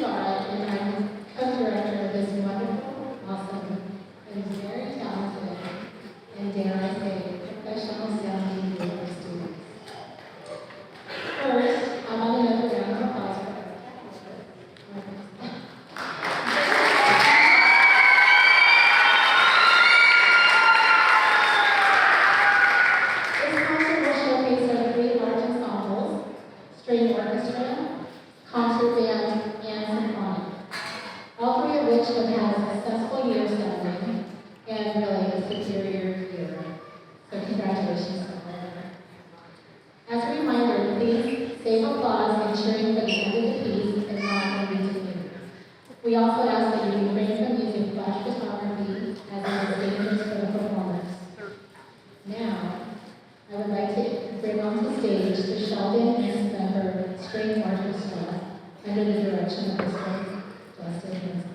Laura, and I'm co-director of this wonderful, awesome, and very talented, and dare I say, professional sounding group of students. First, I want another round of applause for this concert will showcase our three large ensembles, string orchestra, concert band, and symphonic. All three of which have had a successful year studying and really a superior year. So congratulations to all of them. As a reminder, please save applause and cheering for the end of the piece and not the music leader. We also ask that you refrain from using flash photography as it is dangerous for the performers. Now, I would like to bring onto stage the Sheldon and Member String Orchestra under the direction of Mr. Justin Hanson.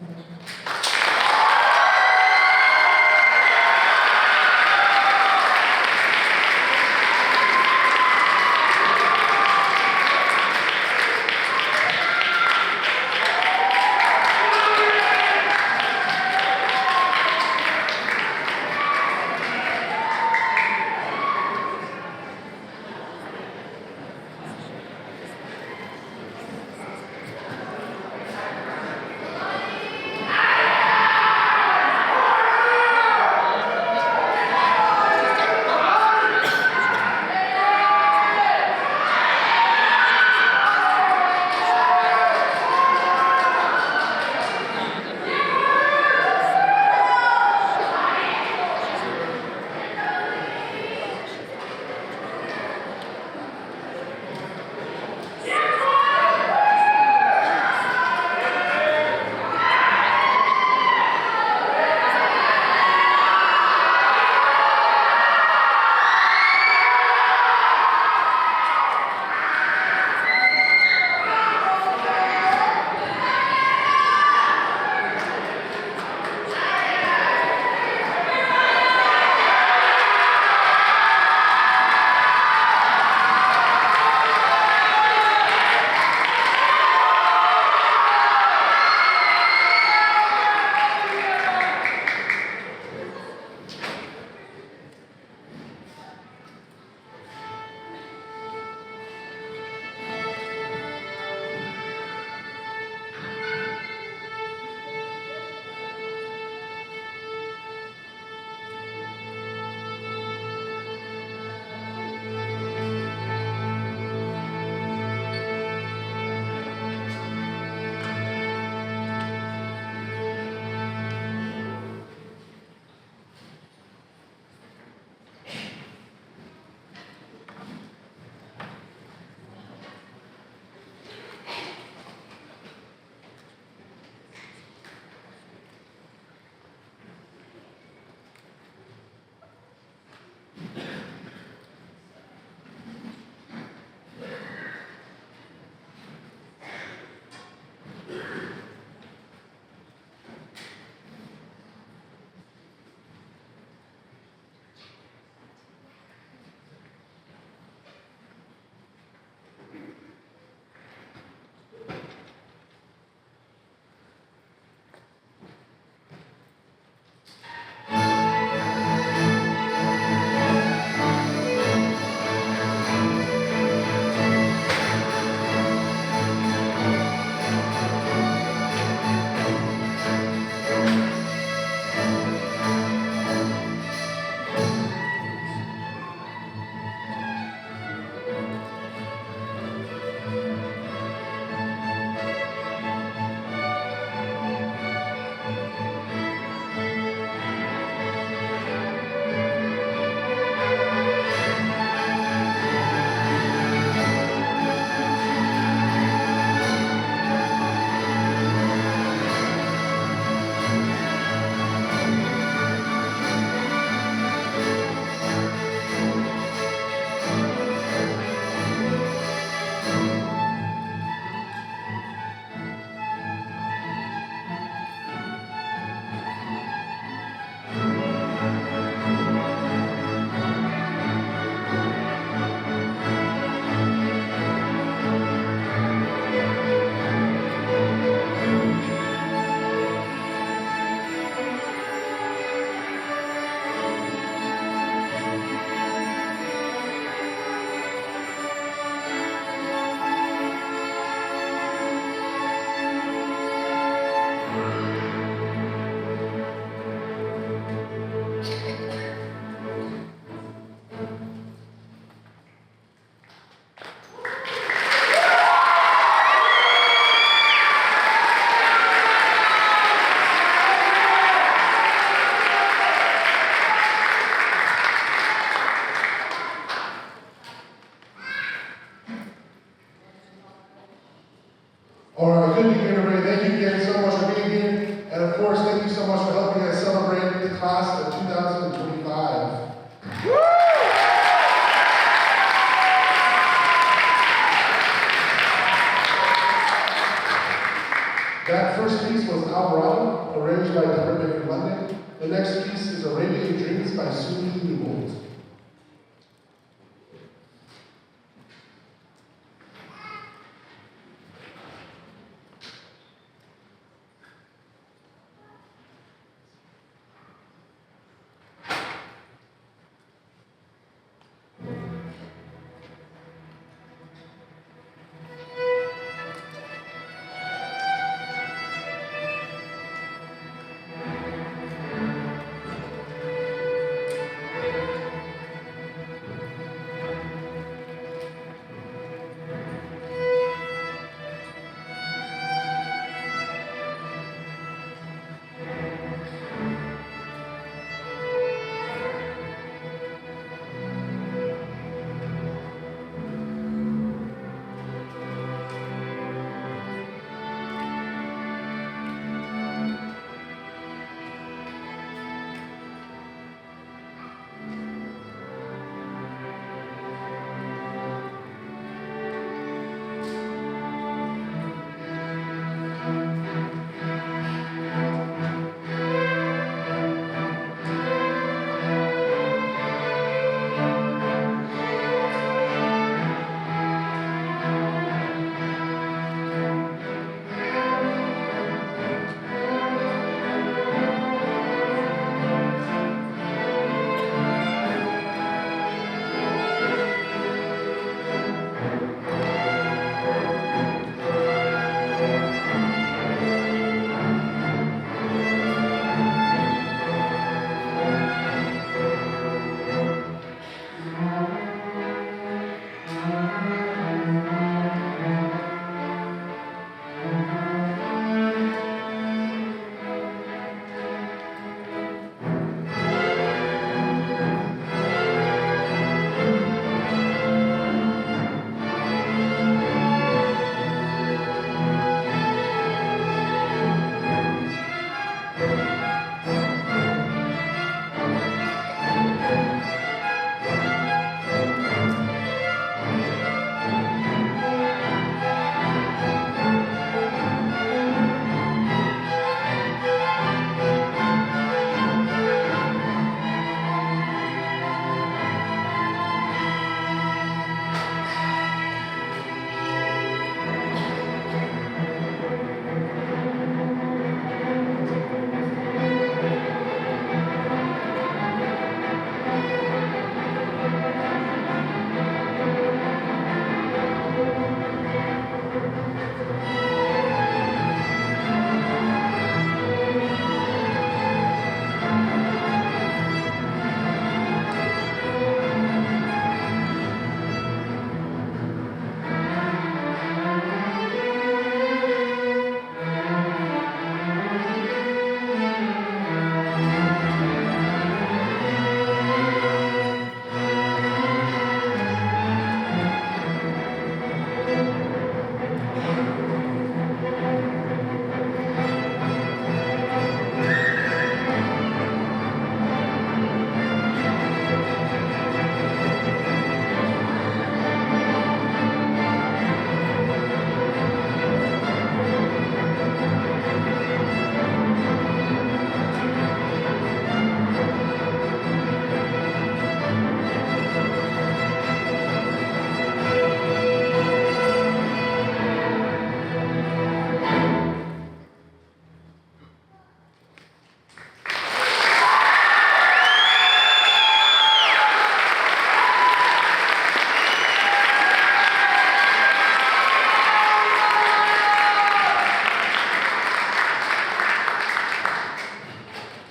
All right, good evening, everybody. Thank you again so much for being here. And of course, thank you so much for helping us celebrate the class of 2025. That first piece was Alvarado, arranged by Deborah Baker London. The next piece is Arabian Dreams by Sumi Newbold.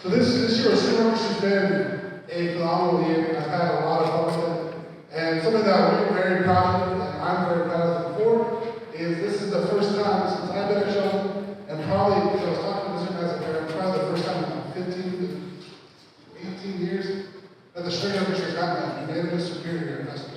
So this year's Summer has been a phenomenal year. I've had a lot of fun with it. And something that we're very proud of, and I'm very proud of them for, is this is the first time since I've been at Sheldon, and probably, because I was talking to this room as a parent, probably the first time in 15 to 18 years, that the string orchestra has gotten a unanimous superior festival.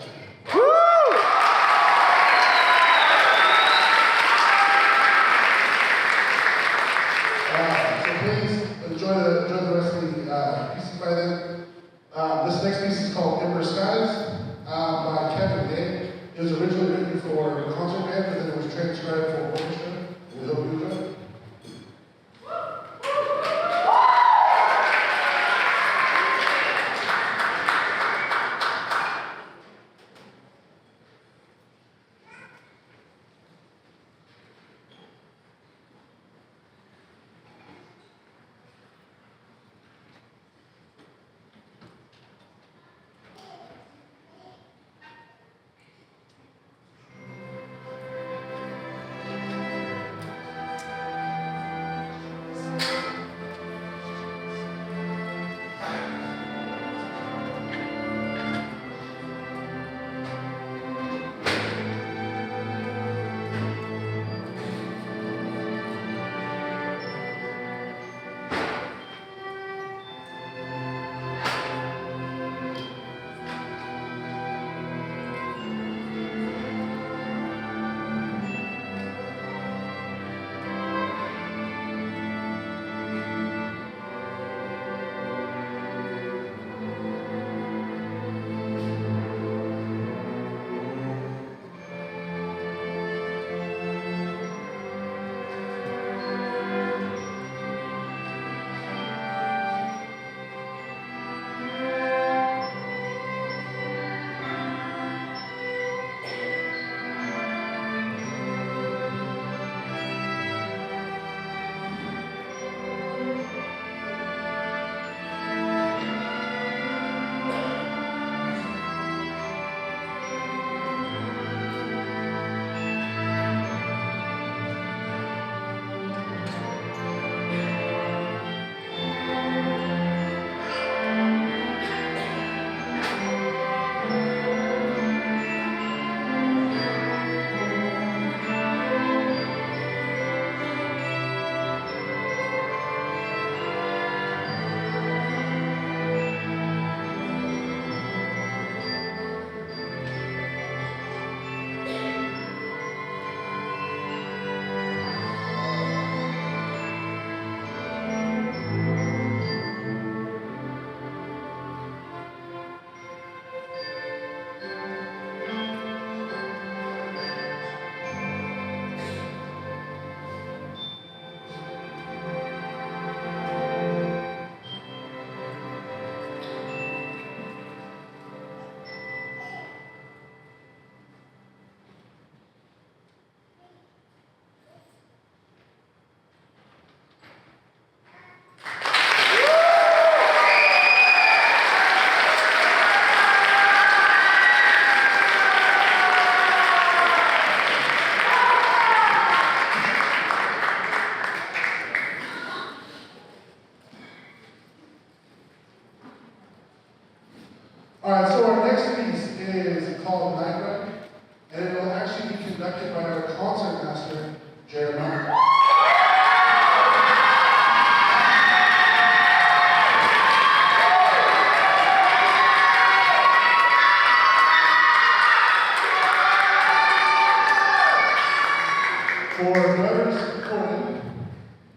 For whoever's recording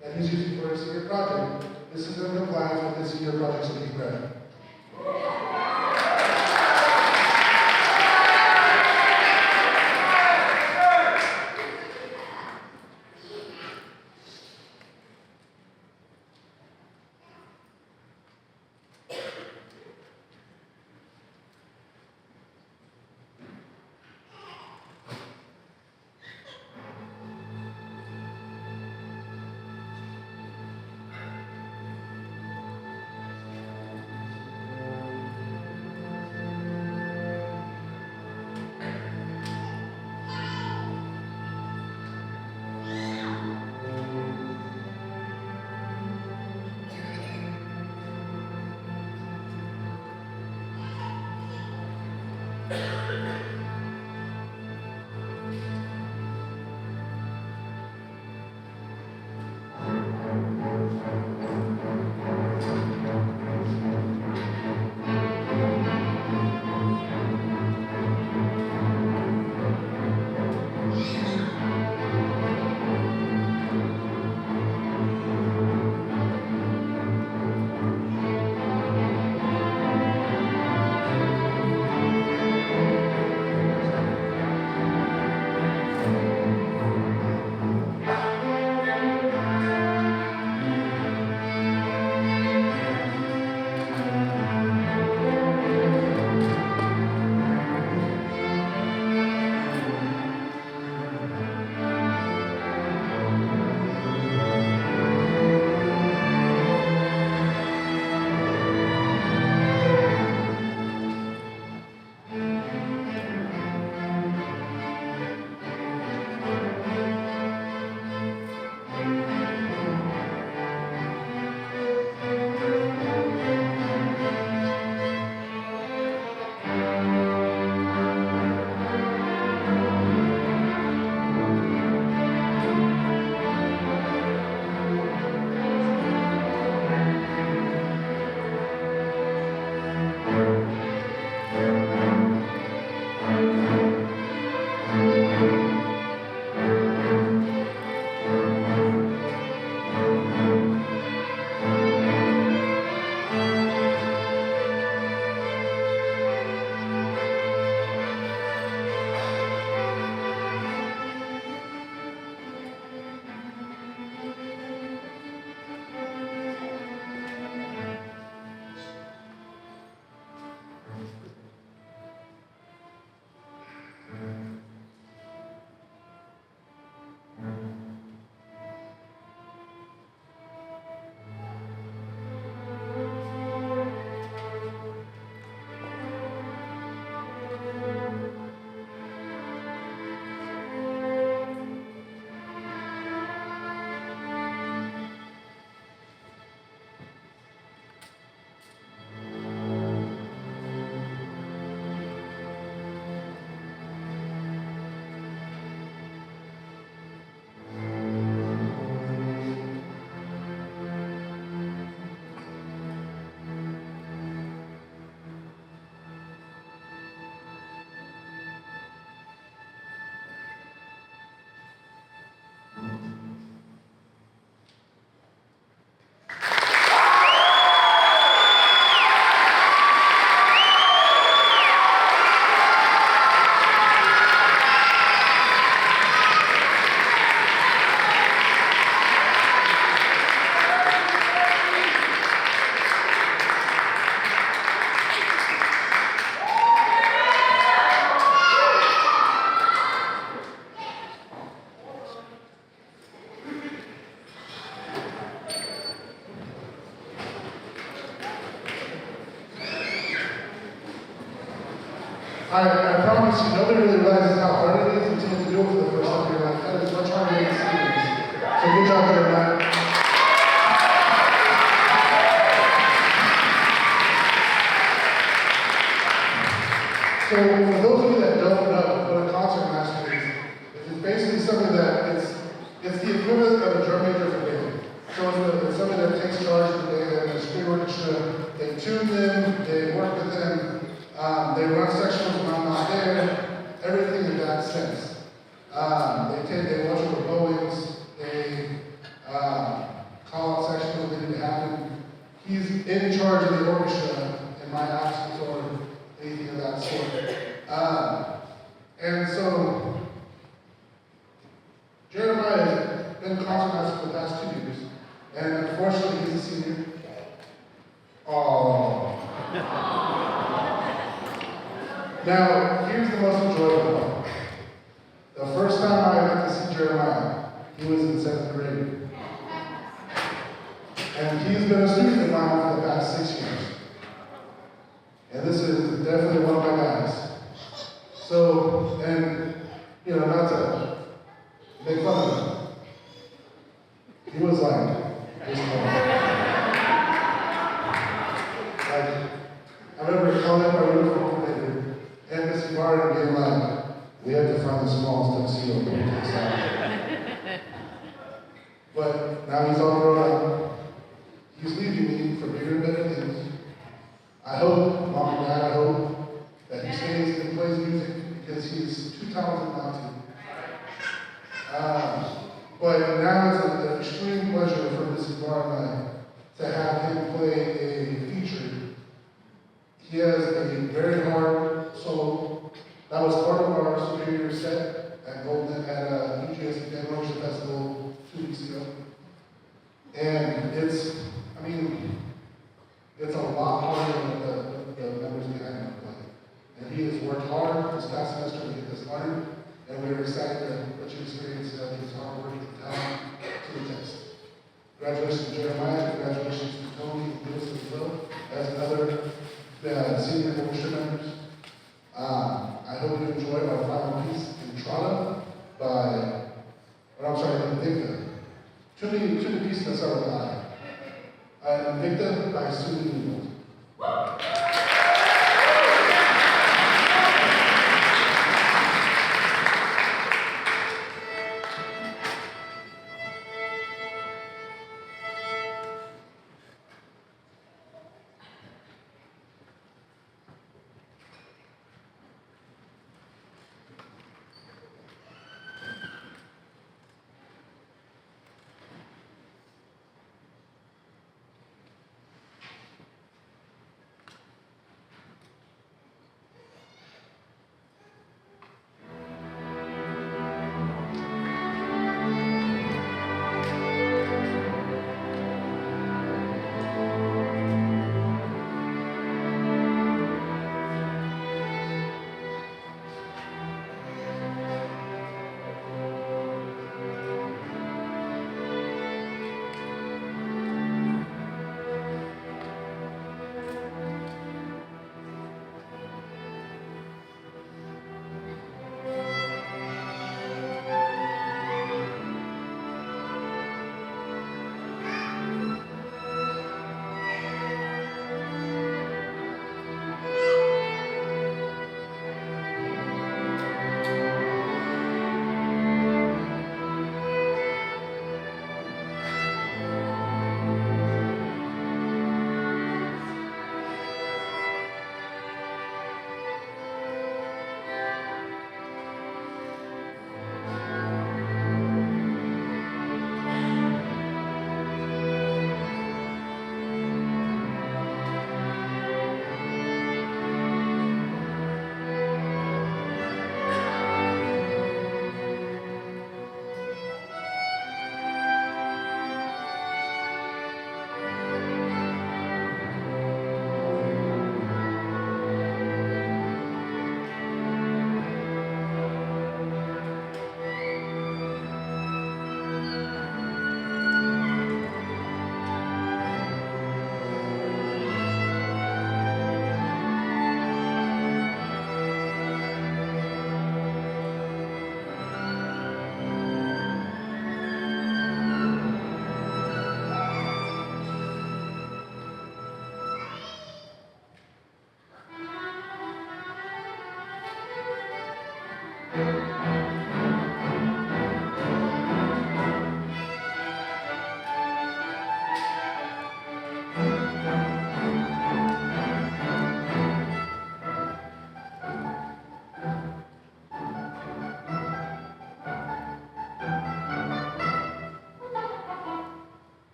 that he's using for his senior project, this is in compliance with his senior project so he can graduate. I promise you, nobody really realizes how hard it is until you do it for the first time. You're like, that is much harder than it seems. So good job there, Matt. So for those of you that don't know what a concert master is, it's basically something that it's the equivalent of a drum major for band. So it's somebody that takes charge of the band, the string orchestra, they tune them, they work with them, they run sections when I'm not there, everything in that sense. They watch over bowling, been concertmaster for the past 2 years, and unfortunately he's a senior. Oh. Now, here's the most enjoyable part. The first time I went to see Jeremiah, he was in 7th grade. And he's been a student of mine for the past 6 years. And this is definitely one of my guys. So, and, you know, not to make fun of him, he was like, this tall. Like, I remember calling up my uniform coordinator, and Mr. Barton being like, we have to find the smallest tuxedo for the But now he's all grown up. He's leaving me for bigger and better things. I hope, Mom and Dad, I hope that he stays and plays music because he's too talented not to. But now it's an extreme pleasure for Mrs. Barr and I to have him play a feature. He has a very hard solo. That was part of our Superior set at Golden at UGS Demolition Festival 2 weeks ago. And it's a lot harder than the members behind him play. And he has worked hard this past semester to get this learned, and we're excited to let you experience his hard work and talent to the test. Congratulations to Jeremiah, congratulations to Tony and Lewis as well, as another senior orchestra members. I hope you enjoy our final piece, Entrada, Invicta. Too many pieces that start with I. Invicta by Susan Newell.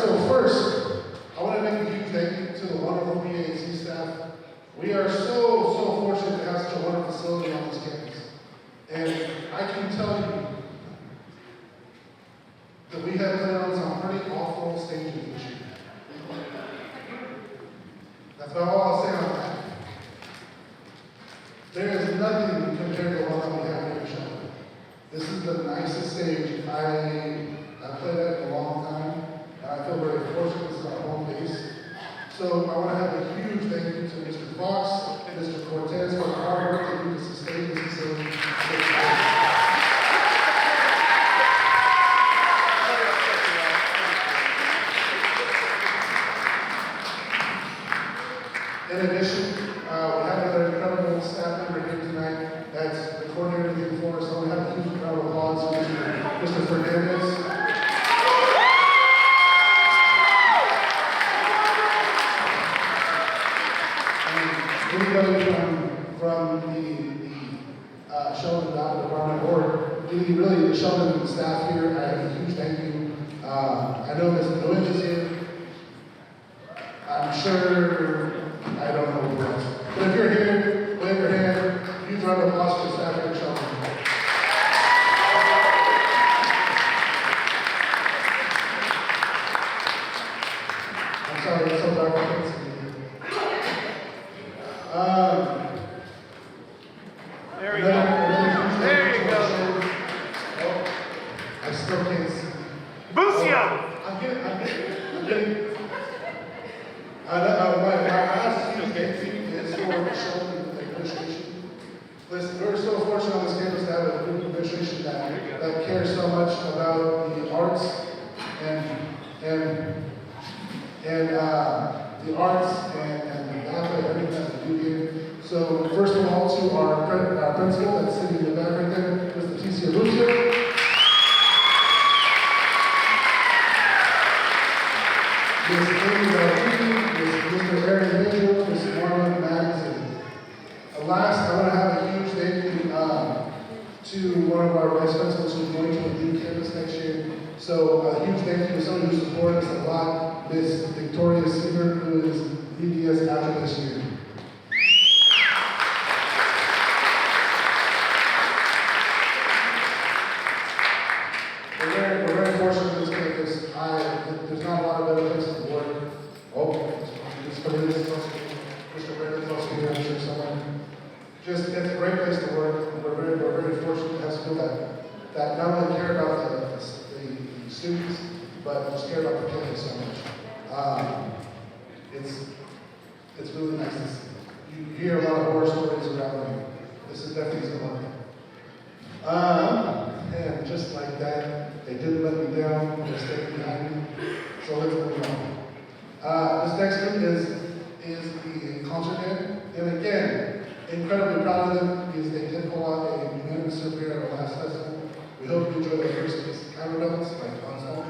so first, I want to make a huge thank you to the wonderful PAC staff. We are so fortunate to have such a wonderful facility on this campus. And I can tell you that we have played on some pretty awful stages this year. That's about all I'll say on that. There is nothing compared to what we have here in Sheldon. This is the nicest stage I've played at in a long time. I feel very fortunate. This is our home base. So I want to have a huge thank you to Mr. Fox and Mr. Cortez for the hard work they do to sustain this facility. In addition, we have another incredible staff member here tonight that's recording everything for us. So we have a huge round of applause to Mr. Fernandez. And anybody from the Sheldon Department or really the Sheldon staff here, I have a huge thank you. I know Ms. Nguyen is here. I'm sure, I don't know who else. But if you're here, wave your hand. Huge round of applause for the staff here at Sheldon. I'm sorry, it's so dark, I can't see you. There we go. There you go. Oh, I still can't see. Bucio! I'm getting. My last huge thank you is for Sheldon administration. Listen, we're so fortunate on this campus to have a group of administration that cares so much about the arts and the arts and the athletic, everything that we do here. So first of all, to our principal that's sitting in the back right there, Mr. T.C. Lucio. Ms. Amy Valentini, Mr. Aaron Mitchell, Ms. Marlon Madison. Last, I want to have a huge thank you to one of our vice principals who's going to the new campus next year. So a huge thank you to someone who supported us a lot, Ms. Victoria Seaver, who is VDS after this year. We're very fortunate in this campus. There's not a lot of better places to work. Oh, Mr. Brandon's also here, I'm sure somewhere. Just, it's a great place to work. We're very fortunate to have school that not only care about the students, but just care about the campus so much. It's really nice to see. You hear a lot of horror stories around here. This is definitely something. And just like that, they didn't let me down, they stayed behind me. So let's move on. This next one is the concert band. And again, incredibly proud of them because they did pull out a unanimous survey at our last festival. We hope you enjoy the first piece of counterbalance by Tom Salt.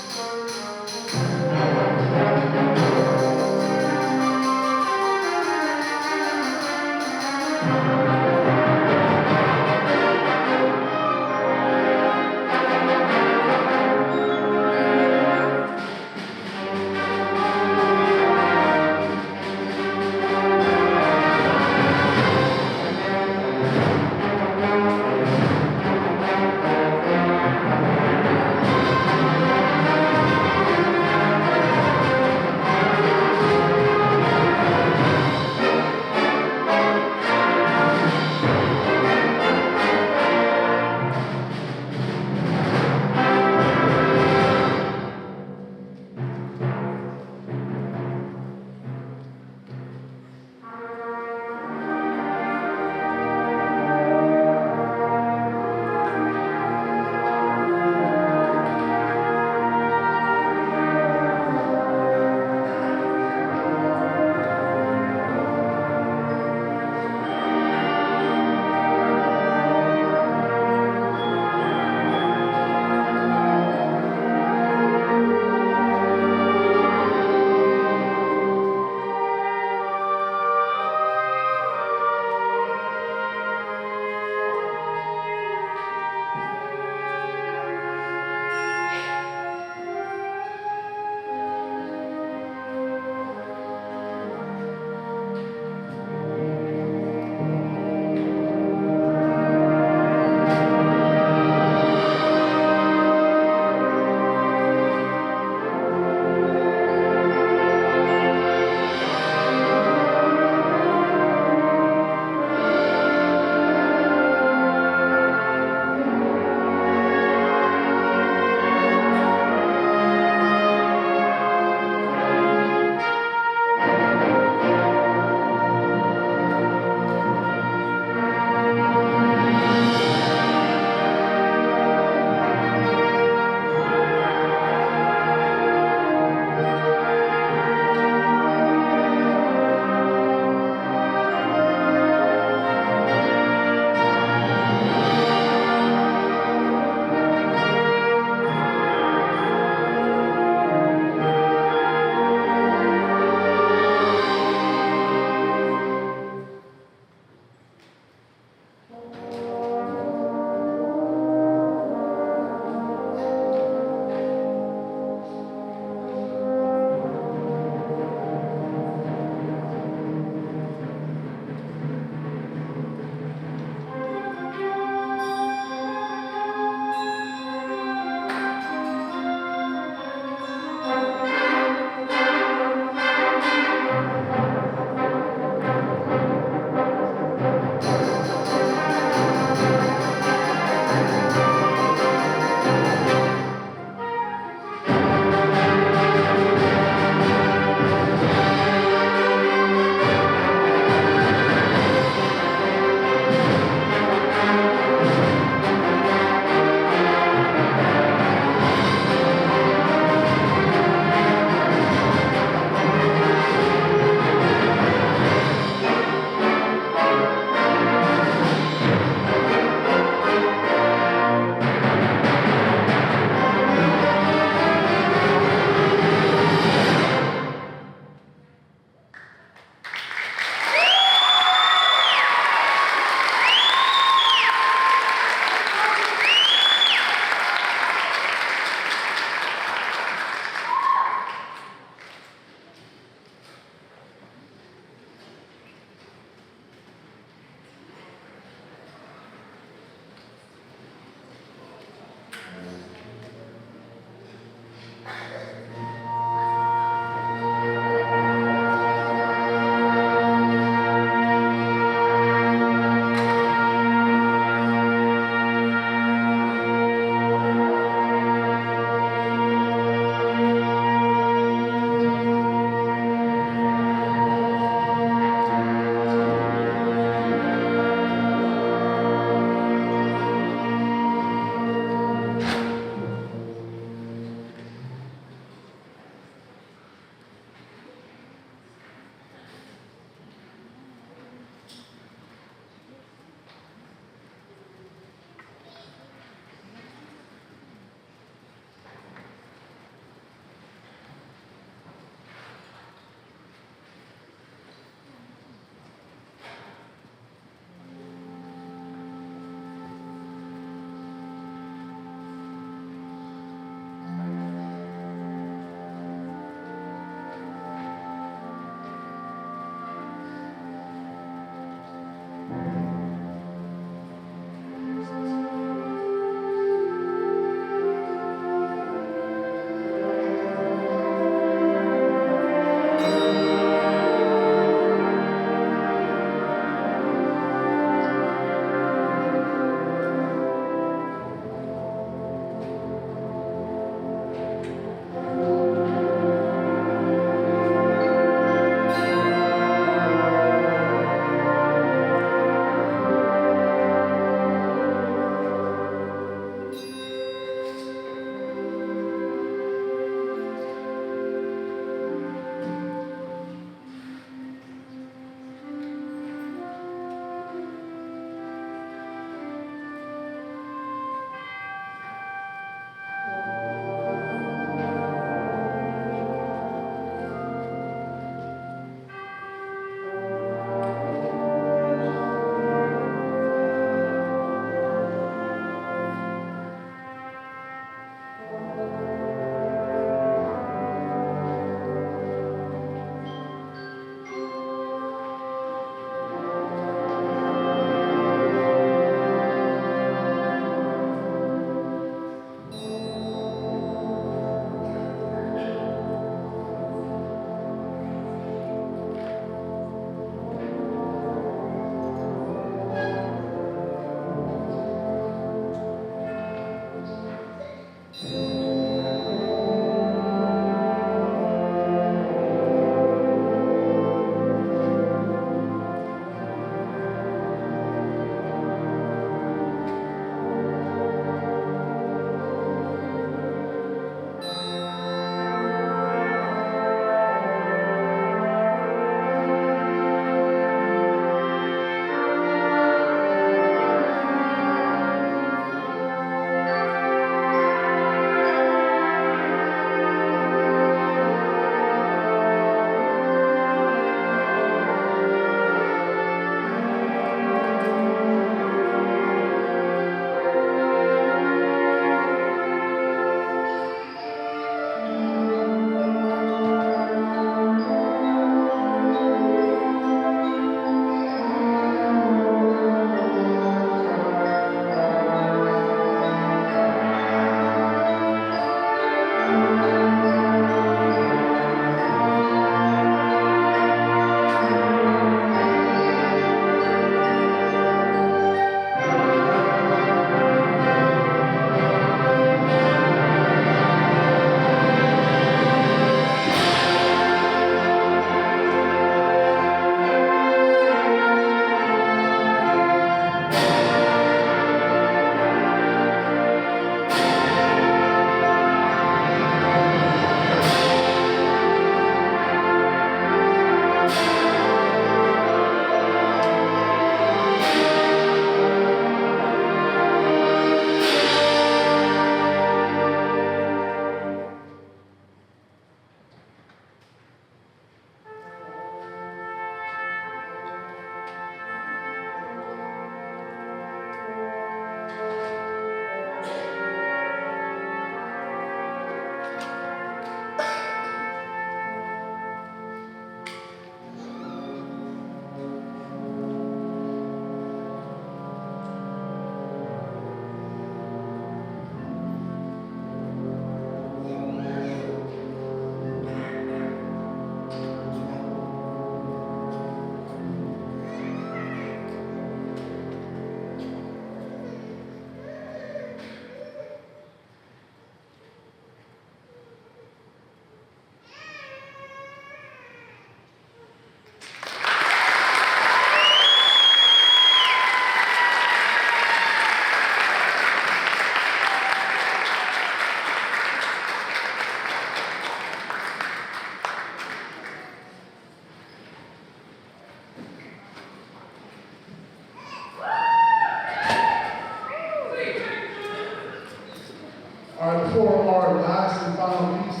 All right, before our last and final piece,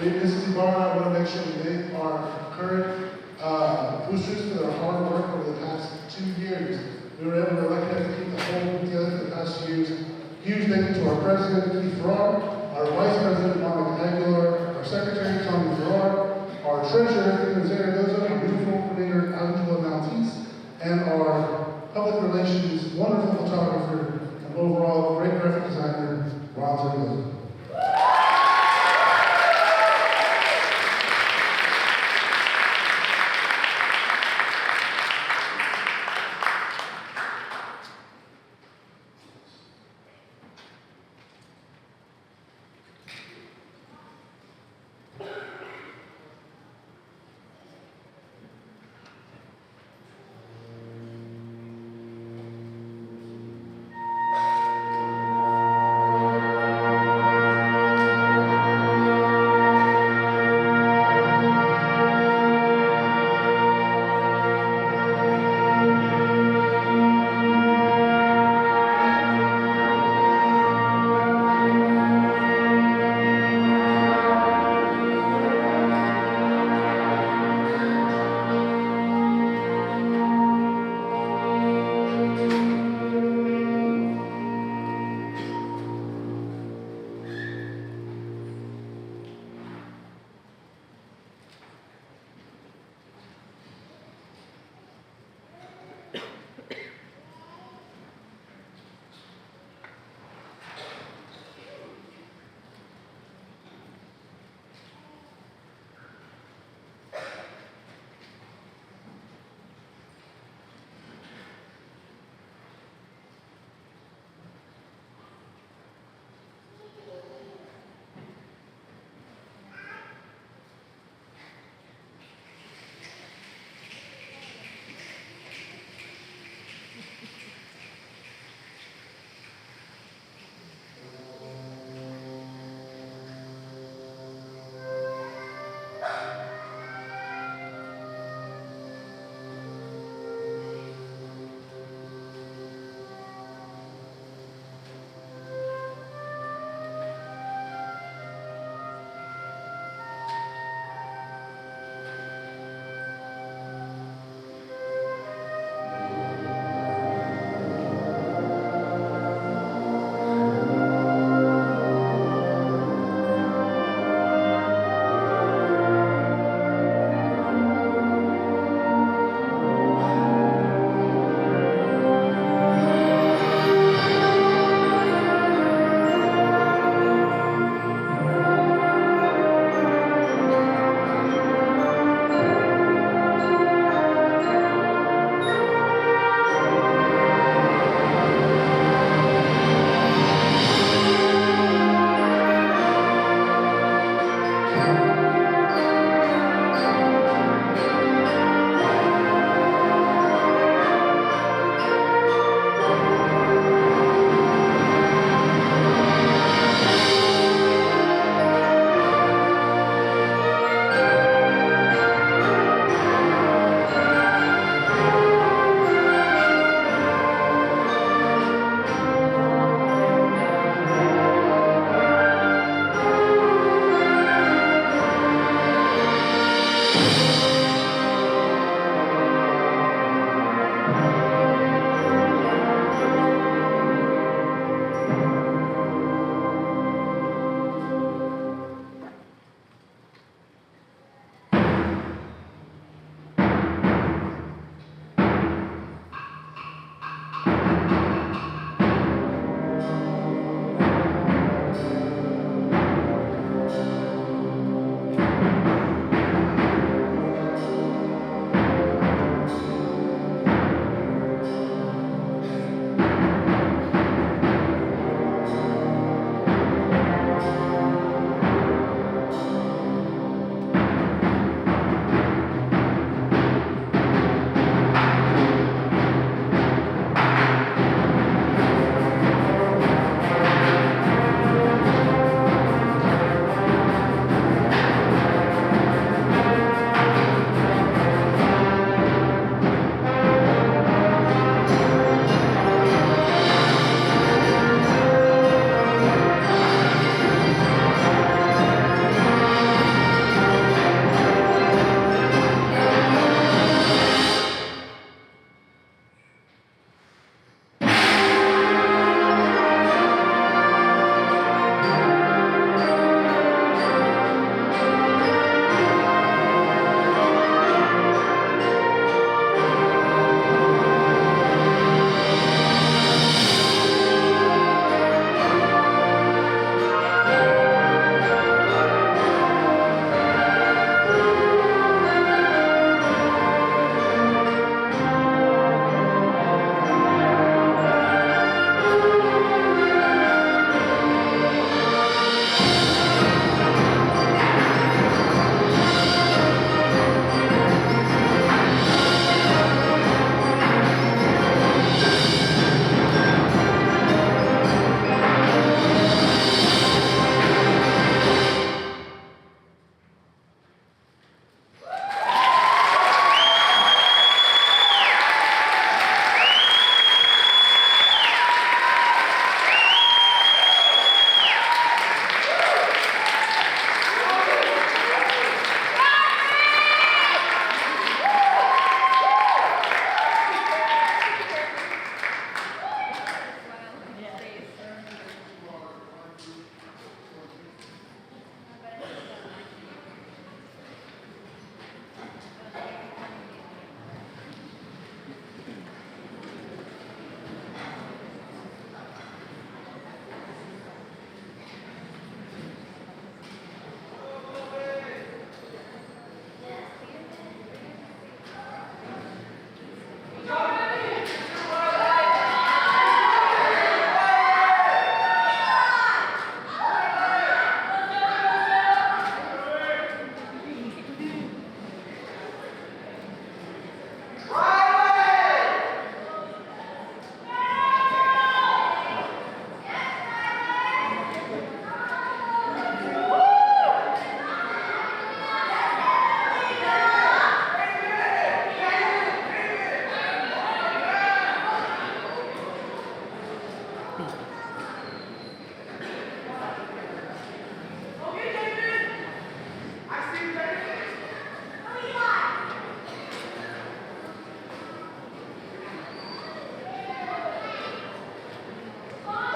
Mrs. Ibarra, I want to make sure we thank our current boosters for their hard work over the past 2 years. We were able to keep the whole group together for the past 2 years. Huge thank you to our president, Keith Farrar, our vice president, Monica Aguilar, our secretary, Tommy Farrar, our treasurer, Tina Zaragoza, our beautiful coordinator, Angela Maltese, and our public relations wonderful photographer and overall great graphic designer, Ron Zaragoza.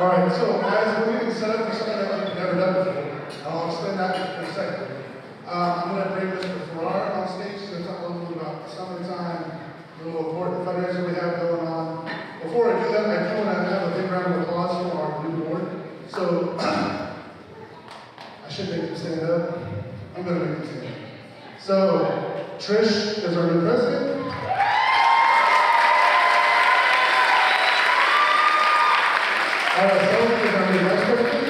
All right, so as we're getting set up for something that we've never done before, I'll explain that for a second. I'm going to bring Mr. Farrar on stage to talk a little bit about summertime, a little important fundraiser we have going on. Before I do that, I do want to have a big round of applause for our new board. So, I should make them stand up. I'm going to make them stand up. So, Trish is our new president. Sheldon is our new vice president.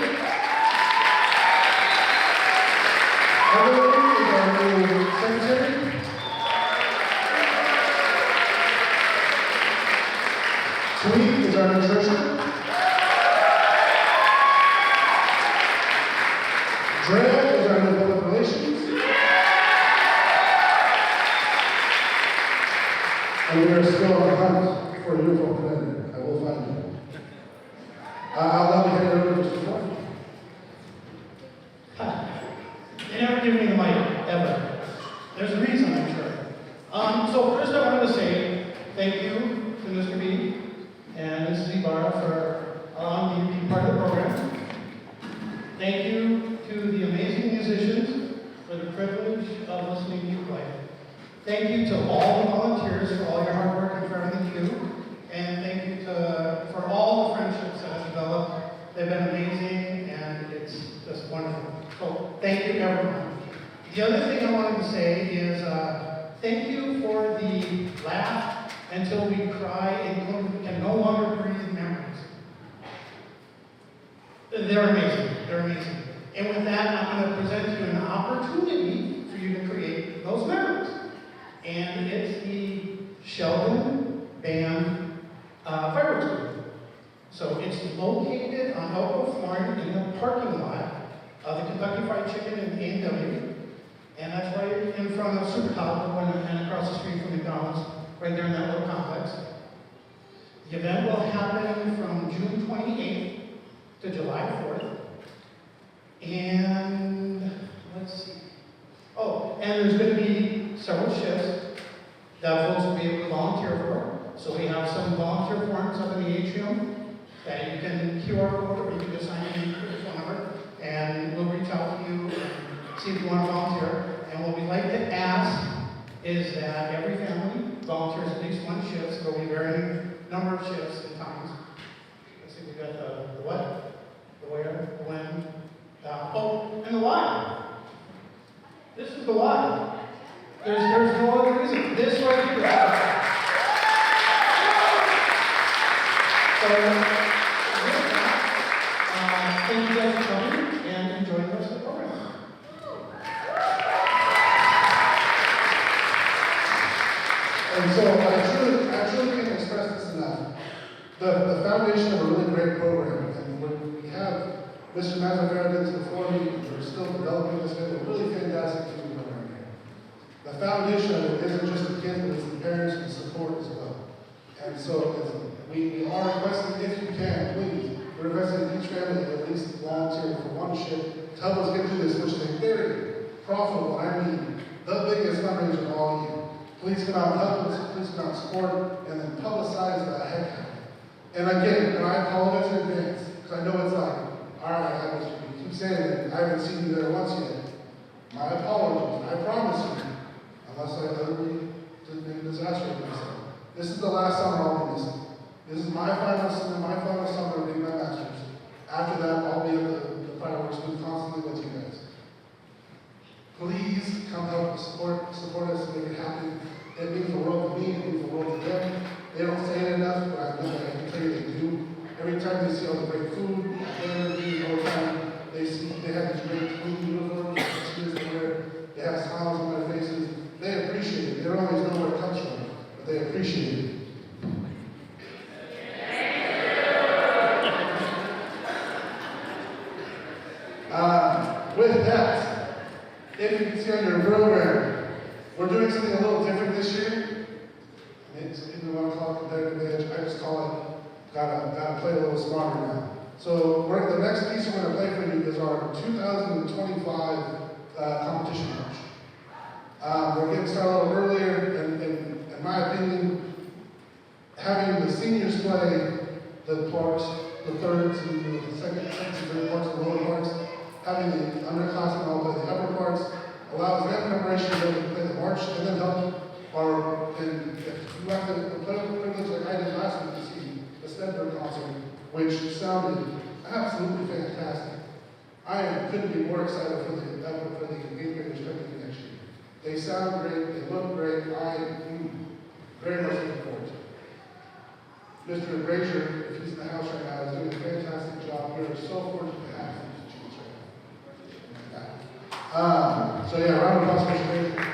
Sheldon is our new secretary. Tweet is our new treasurer. Dre is our new public relations. And we are still on the hunt for a uniform commander. I will find you. I'll let you hand it over to Mr. Ford. Hi. They never give me the mic, ever. There's a reason, I'm sure. So first I wanted to say thank you to Mr. B and Mrs. Ibarra for allowing me to be part of the program. Thank you to the amazing musicians for the privilege of listening to you play. Thank you to all the volunteers for all your hard work and for everything you do. And thank you for all the friendships that have developed. They've been amazing, and it's just wonderful. So thank you, everyone. The other thing I wanted to say is thank you for the laugh until we cry and can no longer breathe memories. They're amazing. They're amazing. And with that, I'm going to present you an opportunity for you to create those memories. And it's the Sheldon Band fireworks group. So it's located on Elko Farm in the parking lot of the Kentucky Fried Chicken and A&W. And that's right in front of Super Top and across the street from McDonald's, right there in that little complex. The event will happen from June 28th to July 4th. And let's see. Oh, and there's going to be several shifts that folks will be able to volunteer for. So we have some volunteer forms up in the atrium that you can QR code or you can just sign in with your phone number, and we'll reach out to you and see if you want to volunteer. And what we'd like to ask is that every family volunteers at least one shift, so there'll be varying number of shifts and times. Let's see, we got the what, the where, the when, and the why. This is the why. There's no other reason. This right here. So, thank you guys for coming and enjoying the rest of the program. And so I truly can't express this enough. The foundation of a really great program, and we have Mr. Mazzaferra before me, we're still developing this, we have a really fantastic team program here. The foundation of it isn't just the kids, but it's the parents and the support as well. And so we are requesting, if you can, please, we're requesting each family at least volunteer for one shift to help us get through this, which is a very profitable, I mean, the biggest fundraiser of all year. Please come out and help us, please come out and support, and then publicize the heck out of it. And again, and I apologize in advance, because I know it's like, all right, you keep saying it, I haven't seen you there once yet. My apologies, I promise you, unless I utterly did make a disaster of myself. This is the last summer I'll be missing. This is my final summer of being my master's. After that, I'll be at the fireworks booth constantly with you guys. Please come help us support us, make it happen. It means the world to me, it means the world to them. They don't say it enough, but I know that I can tell you they do. Every time they see all the great food, all the time, they have these great clean uniforms, they wear, they have smiles on their faces. They appreciate it. They don't always know where it comes from, but they appreciate it. With that, if you can see on your program, we're doing something a little different this year. Some people want to call it competitive edge. I just call it gotta play a little smarter now. So the next piece we're going to play for you is our 2025 competition march. We're getting started a little earlier, and in my opinion, having the seniors play the parts the third to the second and third parts of the lower parts. Having the underclassmen all play the upper parts allows them preparation to be able to play the march and then help our, and if you have the privilege like I did last week to see the Stedberg concert, which sounded absolutely fantastic. I couldn't be more excited for the 8th graders coming next year. They sound great, they look great, I'm very much looking forward to it. Mr. Brazier, if he's in the house right now, is doing a fantastic job. We are so fortunate to have him as a chief right now. So yeah, round of applause for Mr. Brazier.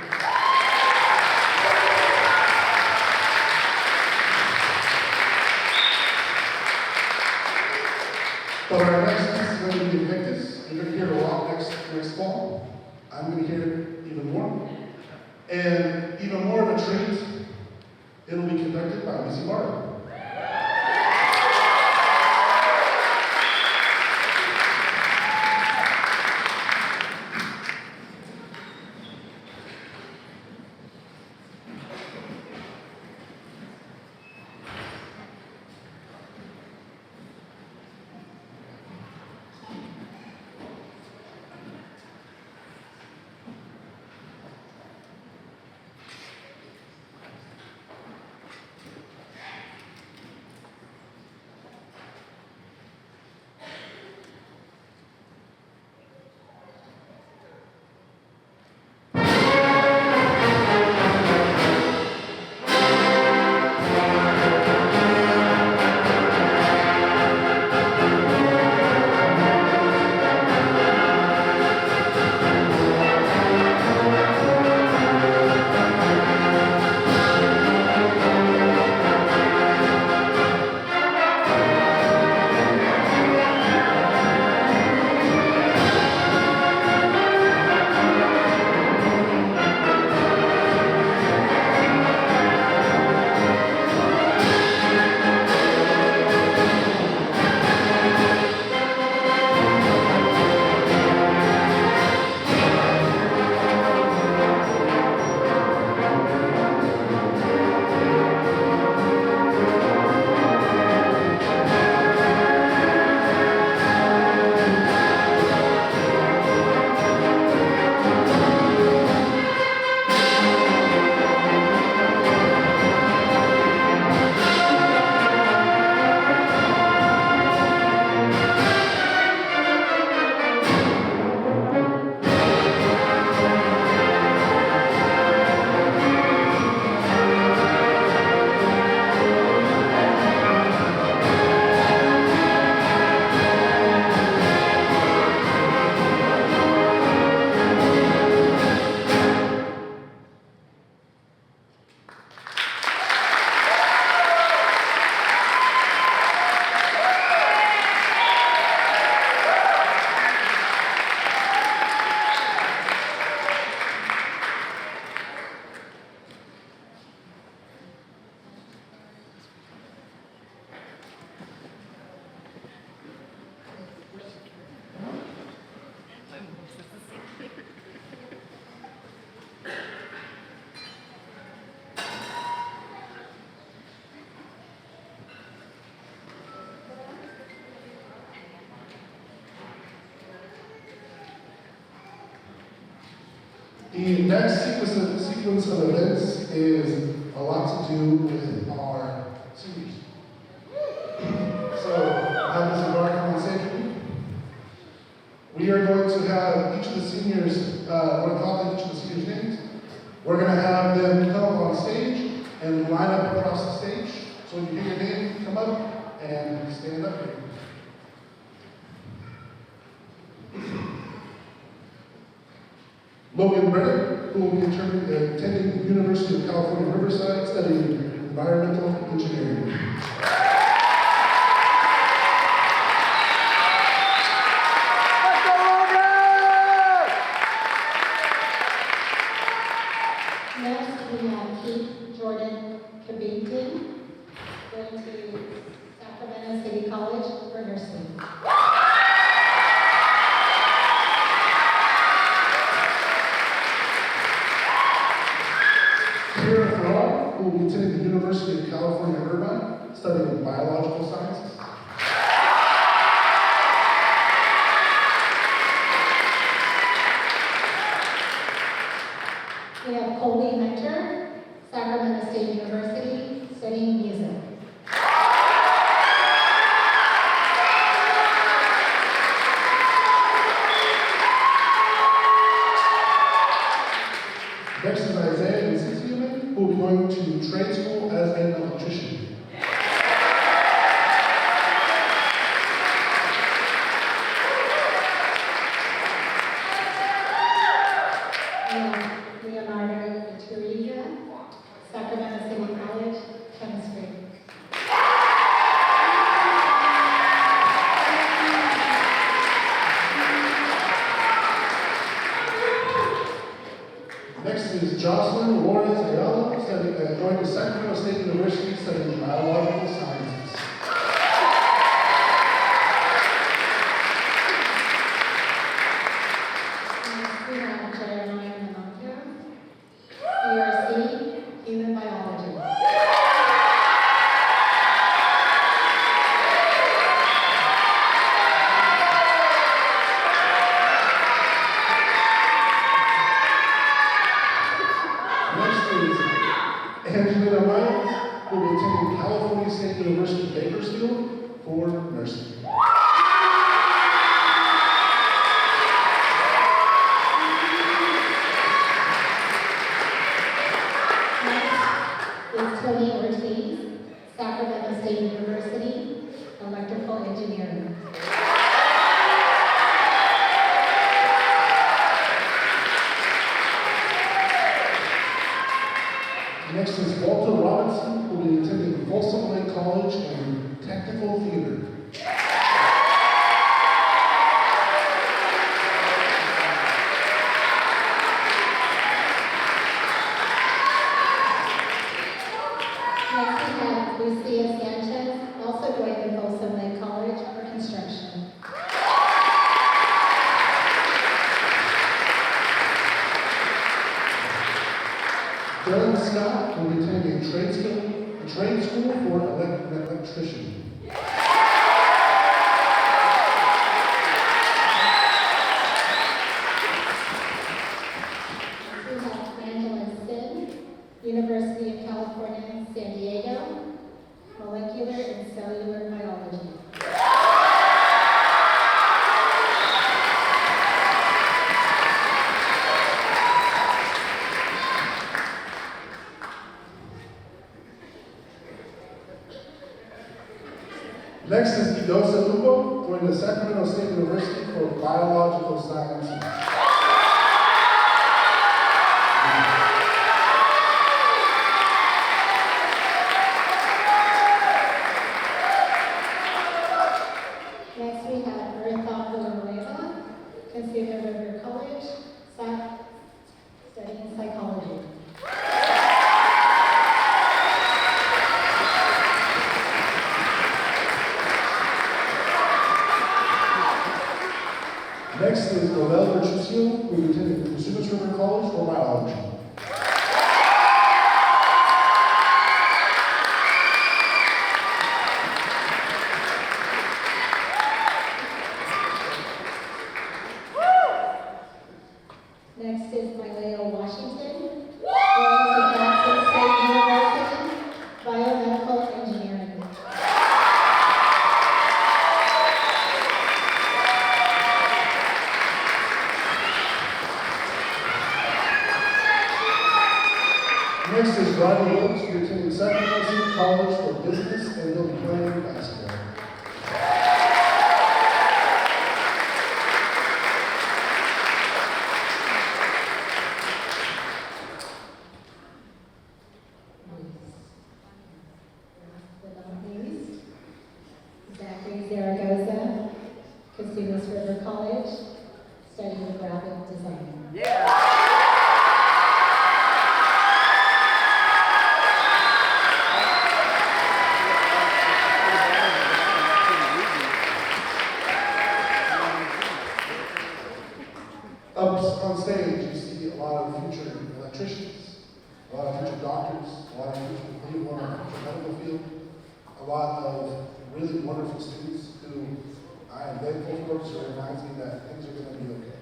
But our next piece is going to be Invictus. You're going to hear it a lot next fall. I'm going to hear it even more. And even more of a treat, it'll be conducted by Missy Barber. The next sequence of events is a lot to do with our seniors. So, have Mrs. Barr come on stage. We are going to have each of the seniors, we're going to call out each of the seniors' names. We're going to have them come up on stage and line up across the stage. So when you hear your name, come up and stand up here. Logan Brennan, who will be attending the University of California, Riverside, studying environmental engineering. Let's go, Logan! Next, we have Keith Jordan Covington, going to Sacramento City College for nursing. Who will be attending the University of California, Irvine, studying biological sciences. Next is Isaiah and Cecilia, who will be going to trade school as an electrician. Leonardo Teresa, Sacramento City College, chemistry. Next is Jocelyn Lawrence Ayala, going to Sacramento State University studying biological sciences. Next we have Jeremiah Menonca, CRC, human biology. Next is Angelina Myers, who will be attending California State University Bakersfield for nursing. Next is Tony Ortiz, Sacramento State University, electrical engineering. Next is Walter Robinson, who will be attending Folsom Lake College in Technical Theater. Next we have Lucia Sanchez, also going to Folsom Lake College for construction. Dylan Scott will be attending a trade school for an electrician. We have Angela Sin, University of California, San Diego, molecular and cellular biology. Next is Idosa Lugo, going to Sacramento State University for biological sciences. Next we have Bertha Villanueva, Consumer River College, studying psychology. Next is Noel Bertuccio, who is attending Consumer River College for biology. Next is Myleo Washington, going to Jackson State University, biomedical engineering. Next is Ronnie Williams, who is attending Sacramento State College for business, and he'll be playing basketball. Last but not least, Zachary Zaragoza, Casinos River College, studying graphic design. Yeah. Up on stage, you see a lot of future electricians, a lot of future doctors, a lot of future people in our future medical field, a lot of really wonderful students who I am thankful for, so it reminds me that things are going to be okay.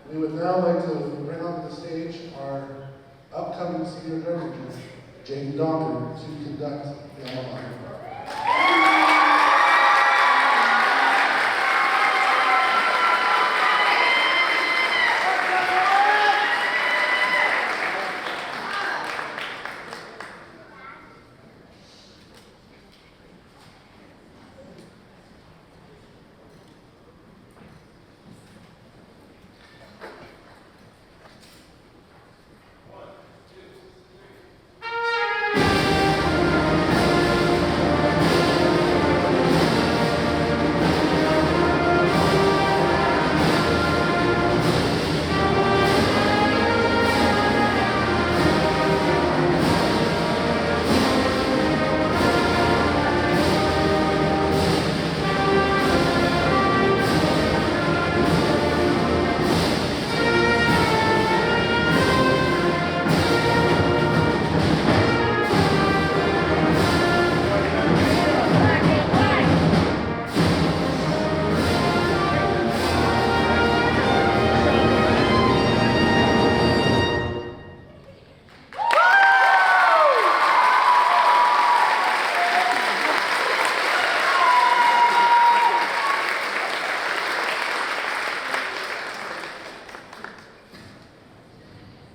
We would now like to bring onto the stage our upcoming senior drum major, Jaden Donker, to conduct the alma mater.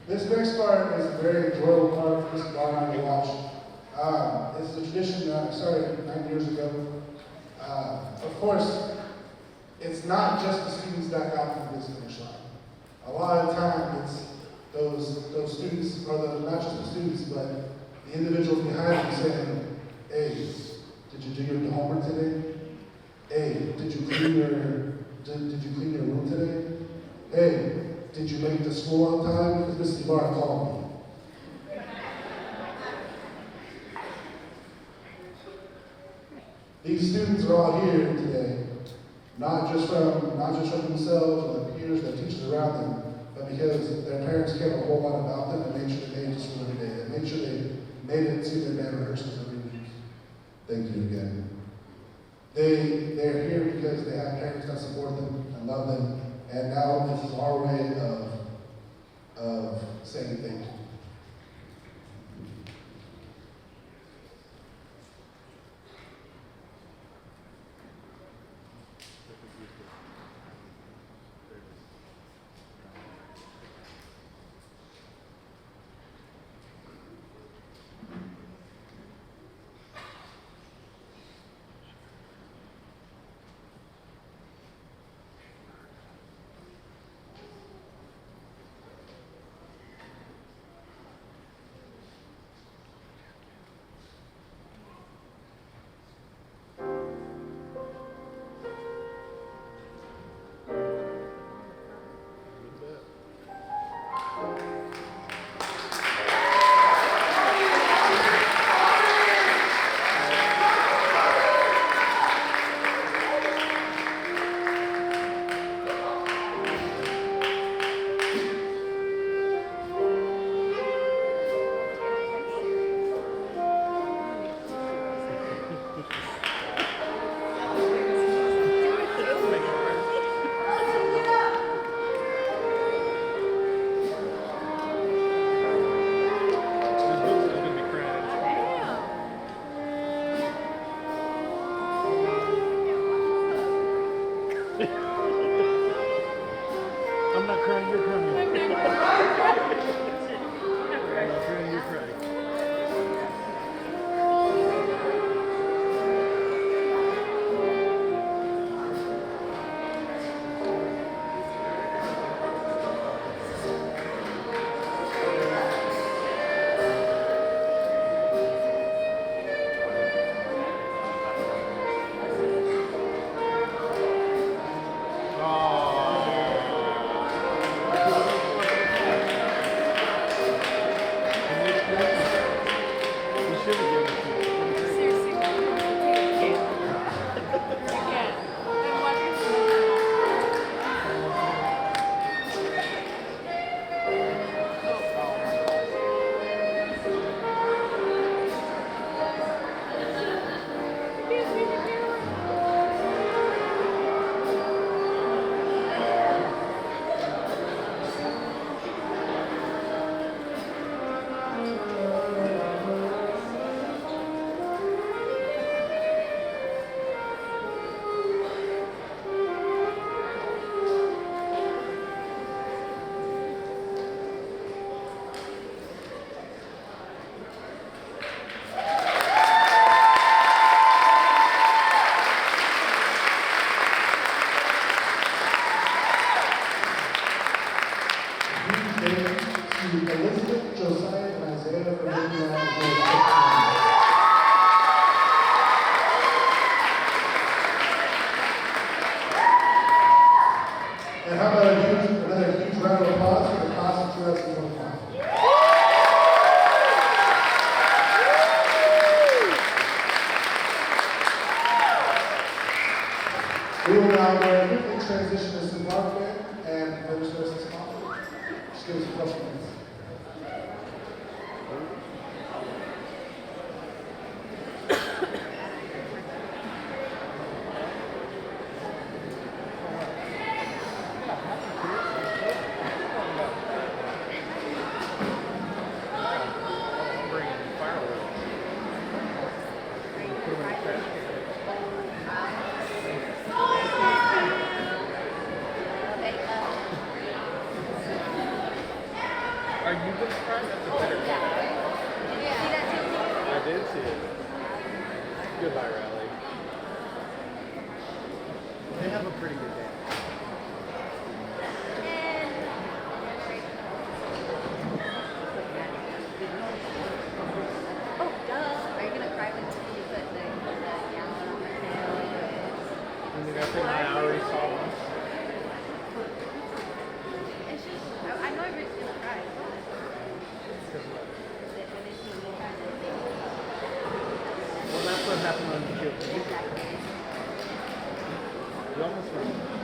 This next part is a very enjoyable part for Mr. Barnard to watch. It's a tradition that started 9 years ago. Of course, it's not just the students that got to this finish line. A lot of the time, it's those students, or not just the students, but the individuals behind them saying, "Hey, did you do your homework today? Hey, did you clean your room today? Hey, did you make it to school on time? Because Mrs. Ibarra called me." These students are all here today, not just from themselves or their peers, their teachers around them, but because their parents cared a whole lot about them and made sure they made it to school every day. They made sure they made it to their band rehearsals every week. Thank you again. They're here because they have parents that support them and love them, and now this is our way of saying thank you. I'm not crying, you're crying. I'm not crying, you're crying. Elizabeth, Josiah, and Isaiah for making that. And how about another huge round of applause for the class of 2025. We will now quickly transition to some rock band and finish the rest of this concert. Just give us a couple minutes. I did see it. Goodbye, Riley. They have a pretty good day. I mean, I think I already saw one. Well, that's what happened on the field. You almost went.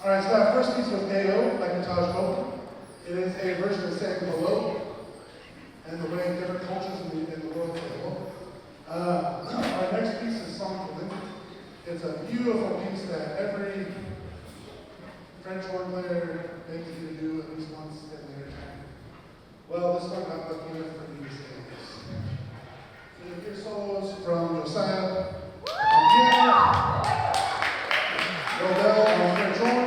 All right, so that first piece was AO, like Taj Cope. It is a version of saying hello, and the way different cultures in the world say hello. Our next piece is Song for Living. It's a beautiful piece that every French horn player begs you to do at least once in their time. Well, this one I'm lucky enough for me to say this. So you hear solos from Josiah on piano, Robel on French horn,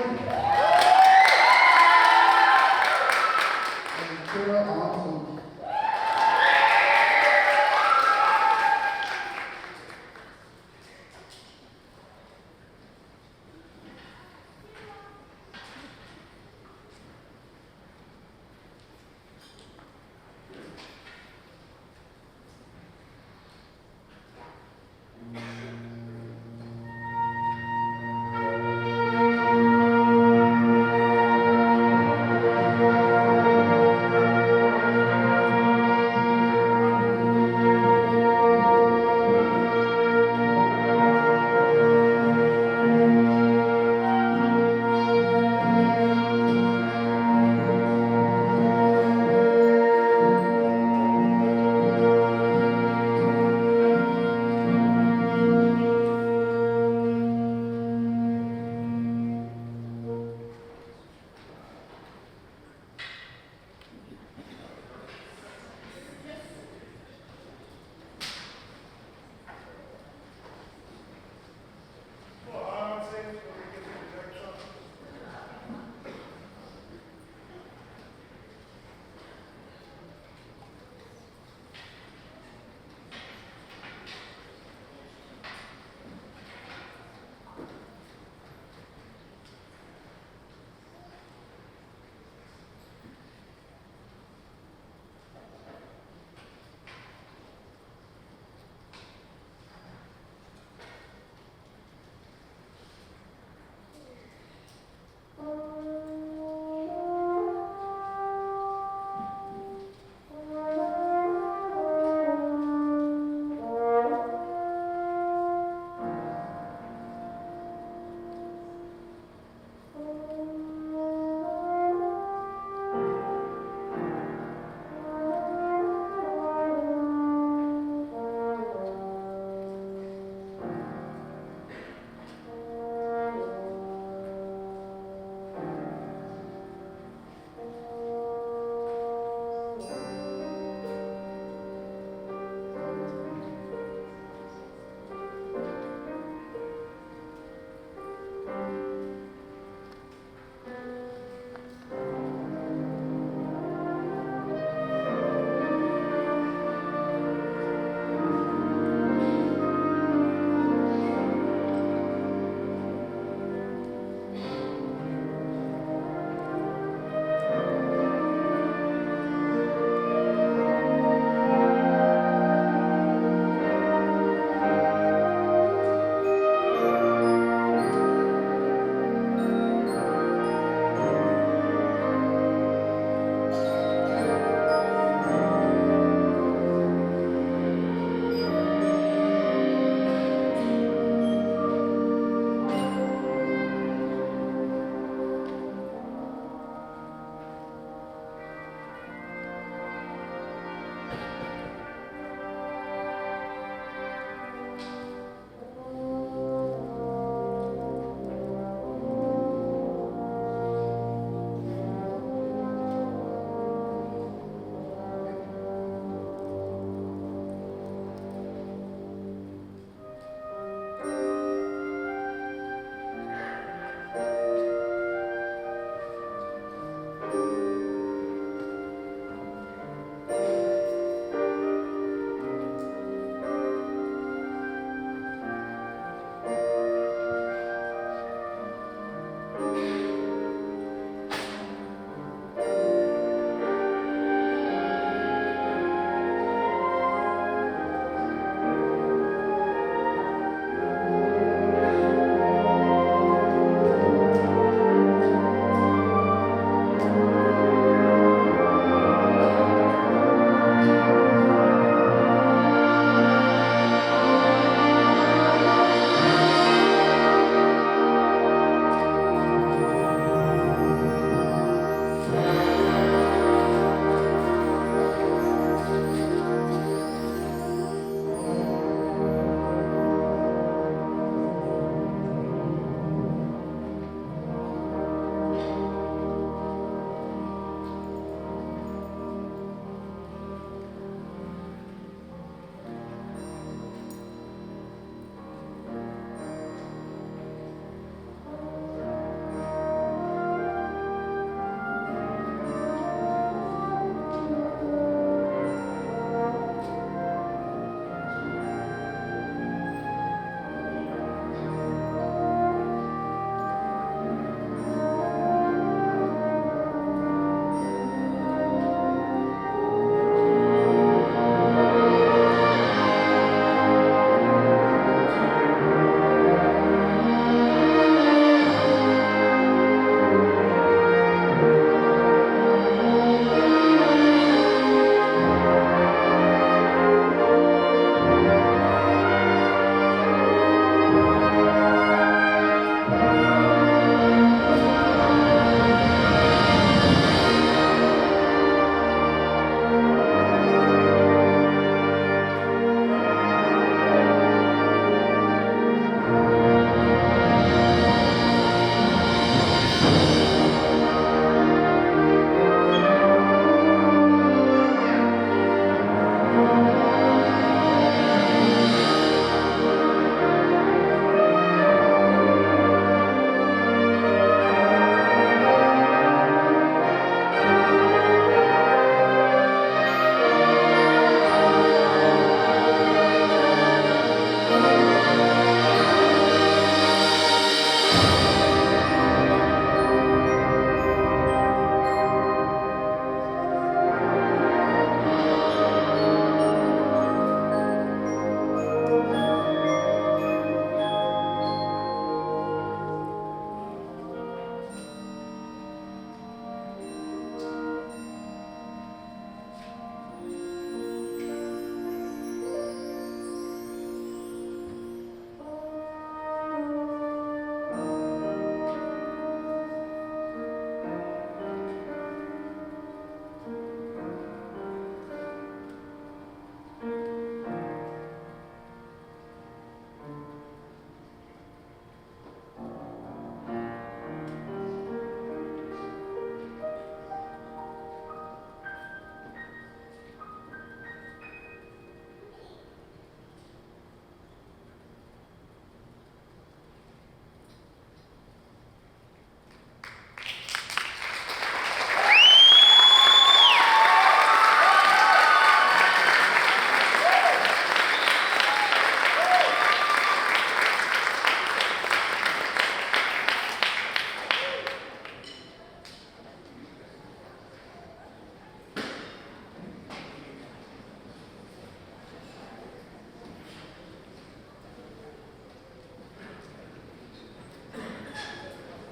and Kira on flute.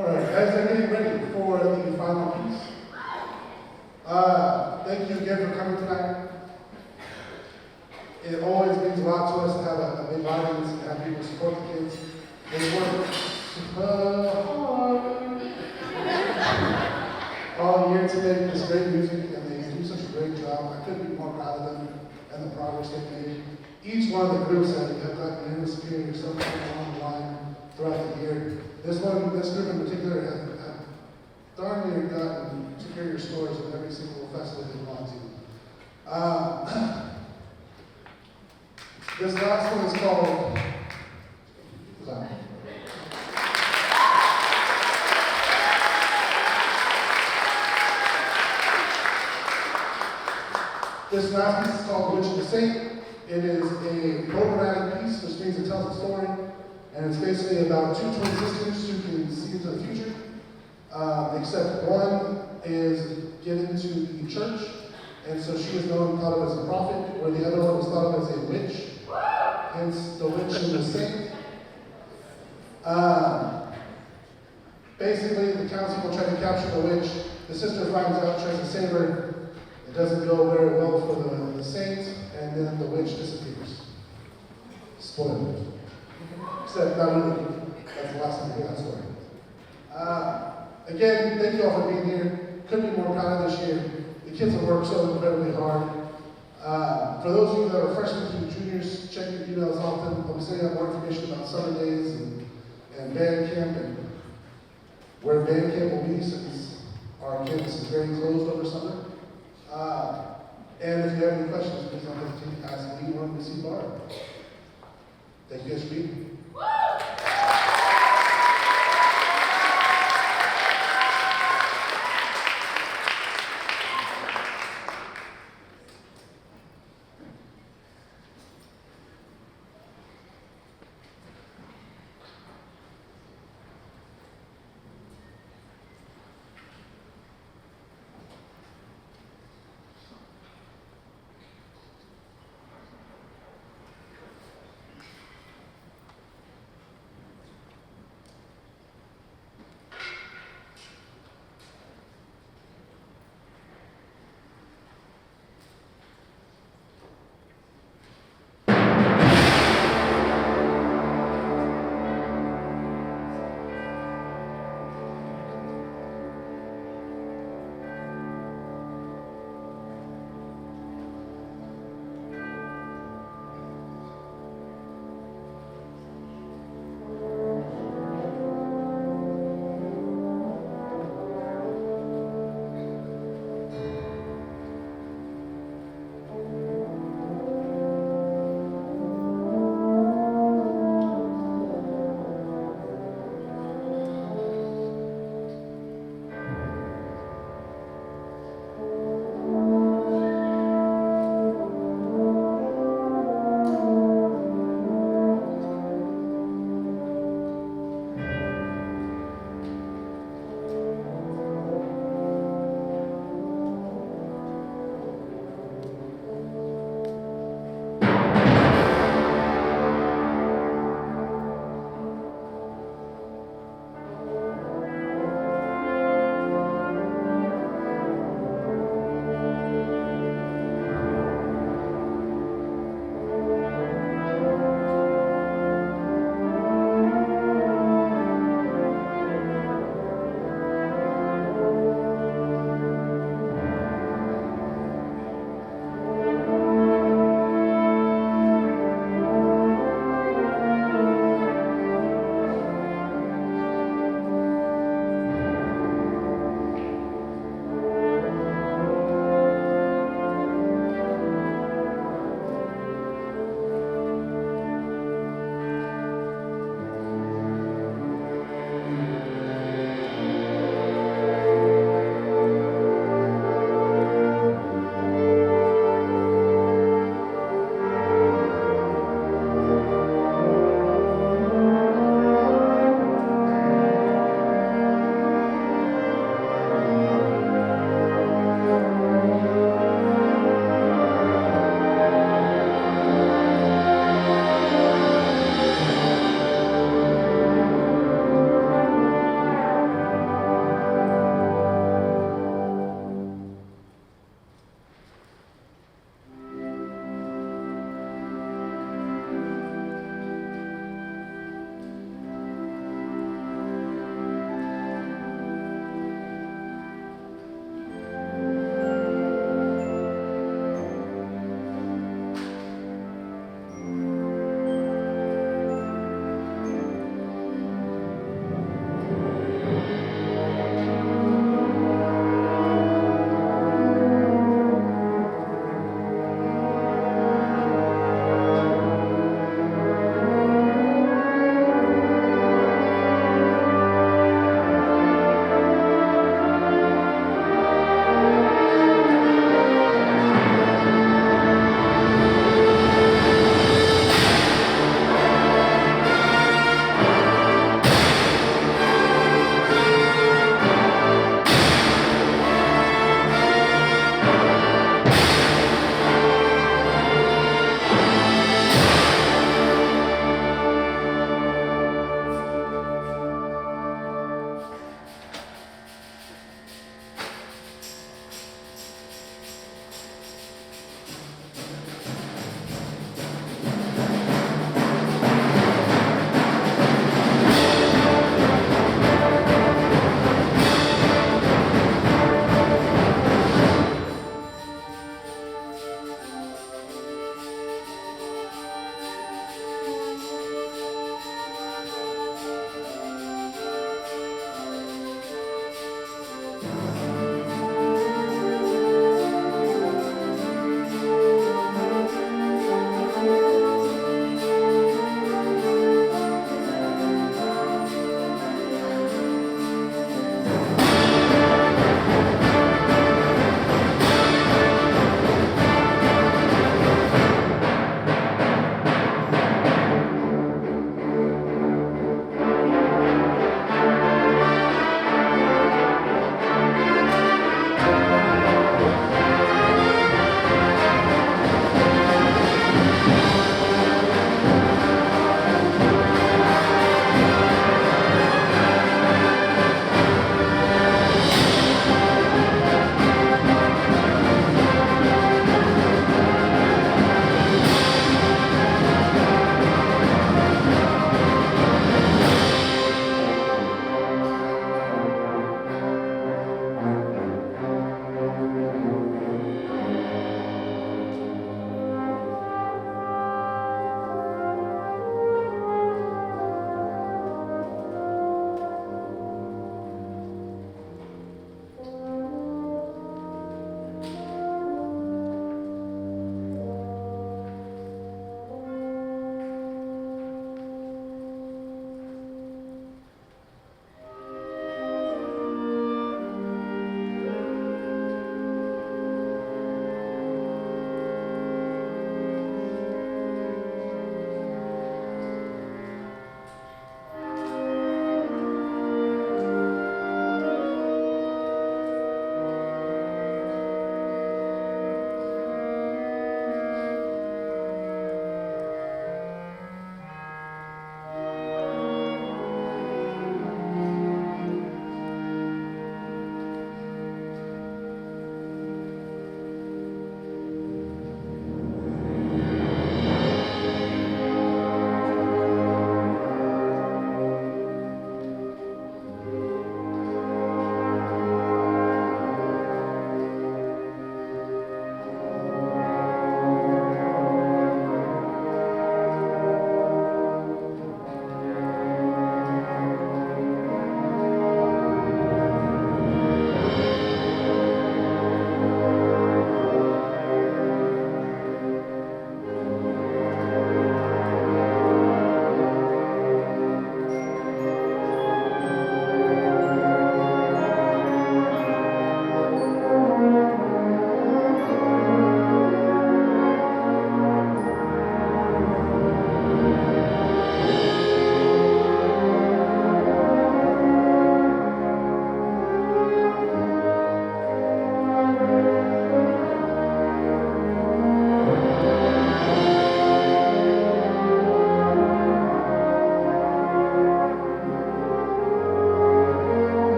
All right, as they're getting ready for the final piece, thank you again for coming tonight. It always means a lot to us to have a big audience and have people support the kids. They work hard all year to make this great music, and they do such a great job. I couldn't be more proud of them and the progress they've made. Each one of the groups have gotten in superior something along the line throughout the year. This group in particular have darn near gotten superior scores in every single festival they've gone to. This last one is called This last piece is called Witch and the Saint. It is a programmatic piece, which means it tells a story, and it's basically about two twin sisters who can see into the future, except one is getting to the church, and so she is known and thought of as a prophet, where the other one was thought of as a witch, hence the witch and the saint. Basically, the townspeople try to capture the witch. The sister finds out, tries to save her. It doesn't go very well for the saint, and then the witch disappears. Spoilers. Except not really. That's the last time I hear that story. Again, thank you all for being here. Couldn't be more proud of this year. The kids have worked so incredibly hard. For those of you that are freshmen and juniors, check your emails often. I'll be sending out more information about summer days and band camp and where band camp will be, since our campus is very closed over summer. And if you have any questions, please don't hesitate to ask me or Missy Barr. Thank you guys for being here.